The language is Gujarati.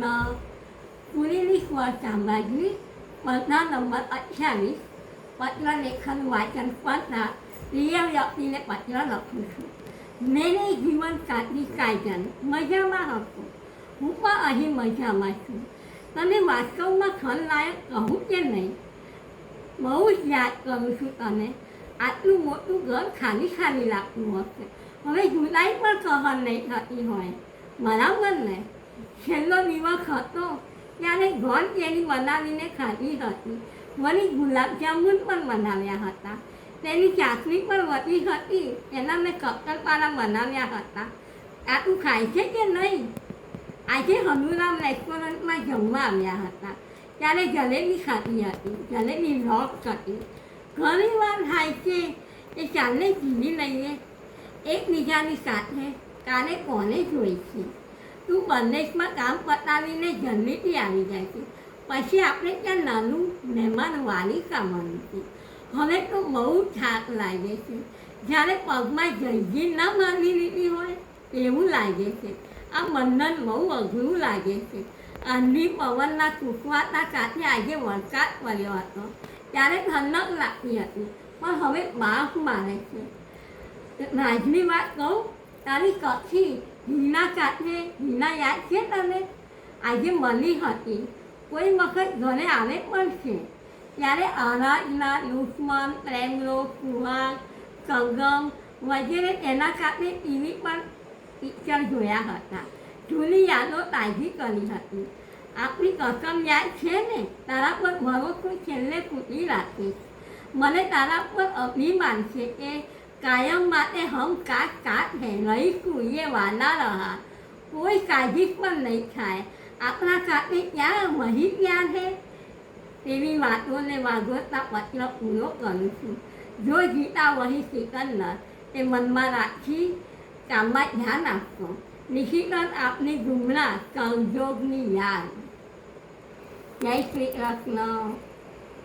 કૃષ્ણ. પુરીની સ્વર સામ્રાજ્ઞી સ્પર્ધા નંબર 28. પત્ર લેખન વાચન સ્પર્ધા. પ્રિય વ્યક્તિને પત્ર લખું છું. મેરે જીવન સાથી કાયદન મજામાં હતો. હું પણ અહીં મજામાં છું. તને વાસ્તવમાં ખલનાયક કહું કે નહીં? બહુ જ યાદ કરું છું તને. આટલું મોટું ઘર ખાલી ખાલી લાગતું હશે. હવે જુલાઈ પણ સહન નહીં થતી હોય, બરાબર ને? છેલ્લો દિવસ હતો ત્યારે ઘર કેરી બનાવીને ખાધી હતી. વળી ગુલાબજાંબુ પણ બનાવ્યા હતા. તેની ચાસણી પણ વધી હતી, એના મેં કક્કરપારા બનાવ્યા હતા. આ તું ખાય છે કે નહીં? આજે હનુરામ રેસ્ટોરન્ટમાં જમવા આવ્યા હતા. ત્યારે જલેબી ખાધી હતી. જલેબી લોટ હતી. ઘણી વાર થાય છે કે ચાલને જીવી લઈએ એકબીજાની સાથે. તારે કોને જોઈ છે? તું પરદેશમાં કામ પતાવીને જલ્દીથી આવી જાય છે. પછી આપણે ત્યાં નાનું મહેમાન વાળી કામવાનું છે. હવે તો બહુ થાક લાગે છે. જ્યારે પગમાં જલ્દી ન બાંધી લીધી હોય એવું લાગે છે. આ બંધન બહુ અઘરું લાગે છે. આંધી પવનના તૂટવાતા સાથે આજે વરસાદ પડ્યો હતો. ત્યારે ઠંડક લાગતી હતી, પણ હવે બાફ મારે છે. રાજની વાત કહું, તારી કચ્છી હિના સાથે. હિના યાદ છે તને? આજે મળી હતી. કોઈ વખત ઘરે આવે પણ છે. ત્યારે આરાધના, દુશ્મન, પ્રેમરોગ, સુહાગ, સંગમ વગેરે તેના સાથે ટીવી પર પિક્ચર જોયા હતા. જૂની યાદો તાજી કરી હતી. આપણી કસમ યાદ છે ને? તારા પર ભરોસો છેલ્લે સુધી રાખીશ. મને તારા પર અભિમાન છે કે કાયમ માટે હમ સાથ સાથ હે રહીશું. એ વાદા રહા. કોઈ સાજીશ પણ નહીં થાય. આપણા સાથે ક્યાં વહી ગયા છે? તેવી વાતોને વાગોતા પત્ર પૂરો કરું છું. જો જીતા વહી સિકંદર, તે મનમાં રાખી કામમાં ધ્યાન આપશો. નિશિકન આપની ગુમરાહ સંજોગની યાદ. જય શ્રી કૃષ્ણ.